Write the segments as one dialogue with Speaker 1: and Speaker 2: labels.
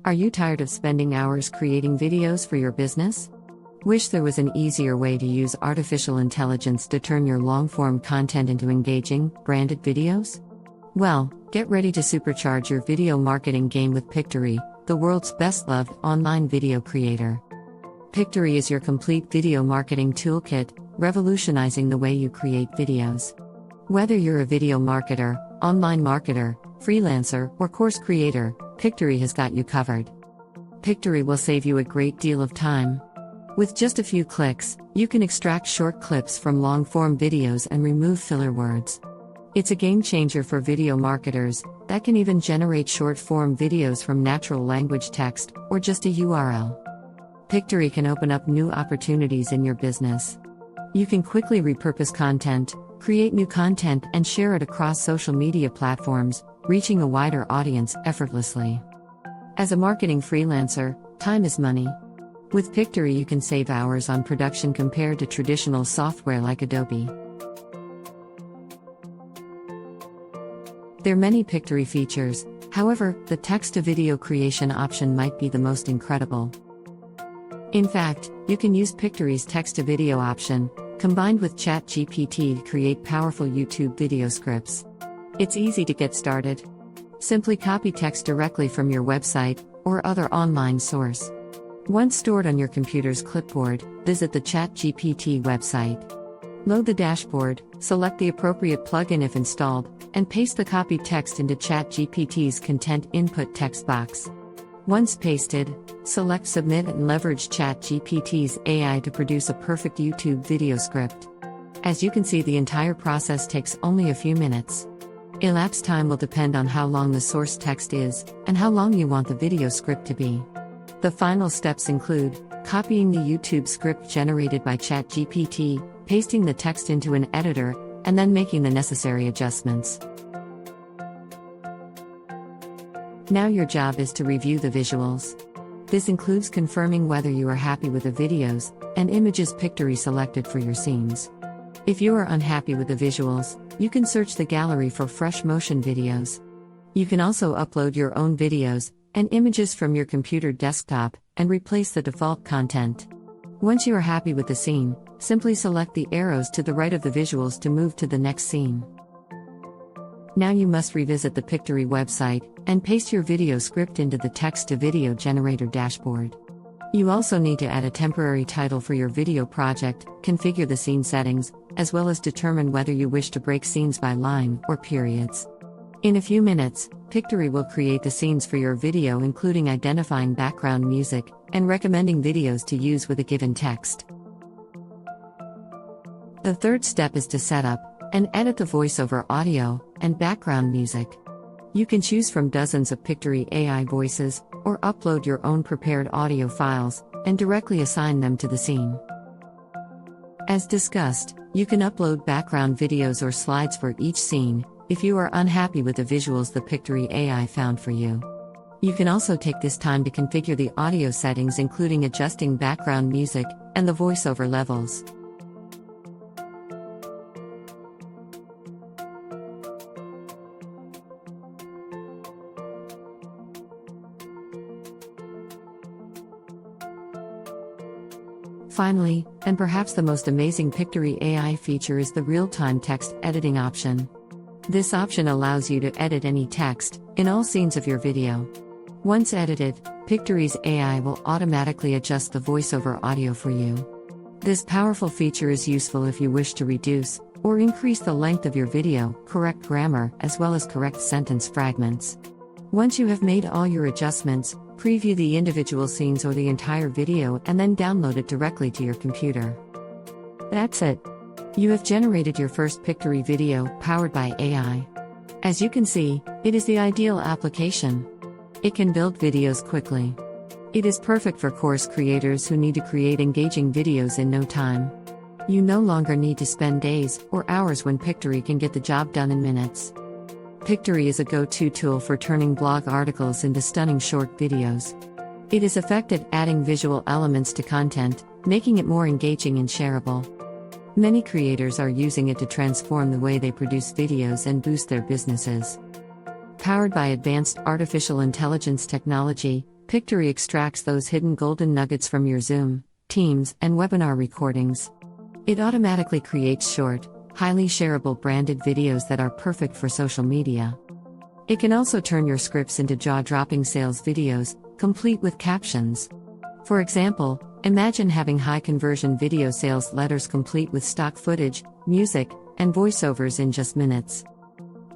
Speaker 1: Are you tired of spending hours creating videos for your business? Wish there was an easier way to use artificial intelligence to turn your long-form content into engaging, branded videos? Well, get ready to supercharge your video marketing game with Pictory, the world's best-loved online video creator. Pictory is your complete video marketing toolkit, revolutionizing the way you create videos. Whether you're a video marketer, online marketer, freelancer, or course creator, Pictory has got you covered. Pictory will save you a great deal of time. With just a few clicks, you can extract short clips from long-form videos and remove filler words. It's a game changer for video marketers that can even generate short-form videos from natural language text or just a URL. Pictory can open up new opportunities in your business. You can quickly repurpose content, create new content, and share it across social media platforms, reaching a wider audience effortlessly. As a marketing freelancer, time is money. With Pictory, you can save hours on production compared to traditional software like Adobe. There are many Pictory features, however, the text-to-video creation option might be the most incredible. In fact, you can use Pictory's text-to-video option, combined with ChatGPT, to create powerful YouTube video scripts. It's easy to get started. Simply copy text directly from your website or other online source. Once stored on your computer's clipboard, visit the ChatGPT website. Load the dashboard, select the appropriate plugin if installed, and paste the copied text into ChatGPT's content input text box. Once pasted, select Submit and leverage ChatGPT's AI to produce a perfect YouTube video script. As you can see, the entire process takes only a few minutes. Elapsed time will depend on how long the source text is and how long you want the video script to be. The final steps include copying the YouTube script generated by ChatGPT, pasting the text into an editor, and then making the necessary adjustments. Now your job is to review the visuals. This includes confirming whether you are happy with the videos and images Pictory selected for your scenes. If you are unhappy with the visuals, you can search the gallery for fresh motion videos. You can also upload your own videos and images from your computer desktop and replace the default content. Once you are happy with the scene, simply select the arrows to the right of the visuals to move to the next scene. Now you must revisit the Pictory website and paste your video script into the text-to-video generator dashboard. You also need to add a temporary title for your video project, configure the scene settings, as well as determine whether you wish to break scenes by line or periods. In a few minutes, Pictory will create the scenes for your video, including identifying background music and recommending videos to use with a given text. The third step is to set up and edit the voiceover audio and background music. You can choose from dozens of Pictory AI voices or upload your own prepared audio files and directly assign them to the scene. As discussed, you can upload background videos or slides for each scene if you are unhappy with the visuals the Pictory AI found for you. You can also take this time to configure the audio settings, including adjusting background music and the voiceover levels. Finally, and perhaps the most amazing Pictory AI feature, is the real-time text editing option. This option allows you to edit any text in all scenes of your video. Once edited, Pictory's AI will automatically adjust the voiceover audio for you. This powerful feature is useful if you wish to reduce or increase the length of your video, correct grammar, as well as correct sentence fragments. Once you have made all your adjustments, preview the individual scenes or the entire video and then download it directly to your computer. That's it. You have generated your first Pictory video powered by AI. As you can see, it is the ideal application. It can build videos quickly. It is perfect for course creators who need to create engaging videos in no time. You no longer need to spend days or hours when Pictory can get the job done in minutes. Pictory is a go-to tool for turning blog articles into stunning short videos. It is effective at adding visual elements to content, making it more engaging and shareable. Many creators are using it to transform the way they produce videos and boost their businesses. Powered by advanced artificial intelligence technology, Pictory extracts those hidden golden nuggets from your Zoom, Teams, and webinar recordings. It automatically creates short, highly shareable branded videos that are perfect for social media. It can also turn your scripts into jaw-dropping sales videos, complete with captions. For example, imagine having high-conversion video sales letters complete with stock footage, music, and voiceovers in just minutes.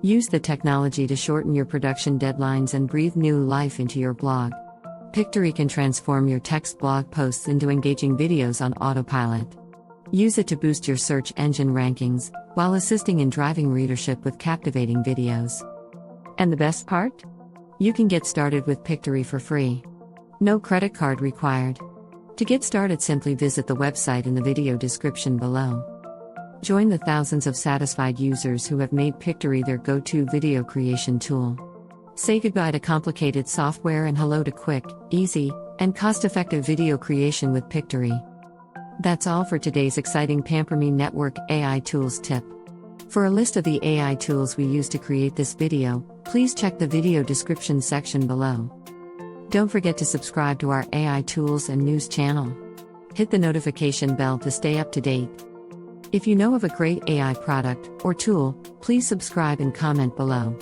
Speaker 1: Use the technology to shorten your production deadlines and breathe new life into your blog. Pictory can transform your text blog posts into engaging videos on autopilot. Use it to boost your search engine rankings, while assisting in driving readership with captivating videos. And the best part? You can get started with Pictory for free. No credit card required. To get started, simply visit the website in the video description below. Join the thousands of satisfied users who have made Pictory their go-to video creation tool. Say goodbye to complicated software and hello to quick, easy, and cost-effective video creation with Pictory. That's all for today's exciting Pamper Me Network AI Tools tip. For a list of the AI tools we use to create this video, please check the video description section below. Don't forget to subscribe to our AI Tools and News channel. Hit the notification bell to stay up to date. If you know of a great AI product or tool, please subscribe and comment below.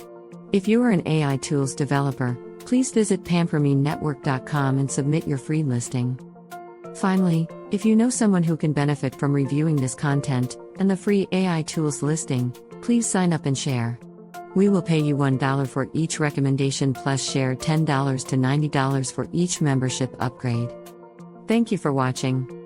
Speaker 1: If you are an AI tools developer, please visit pampermenetwork.com and submit your free listing. Finally, if you know someone who can benefit from reviewing this content and the free AI tools listing, please sign up and share. We will pay you $1 for each recommendation plus share $10 to $90 for each membership upgrade. Thank you for watching.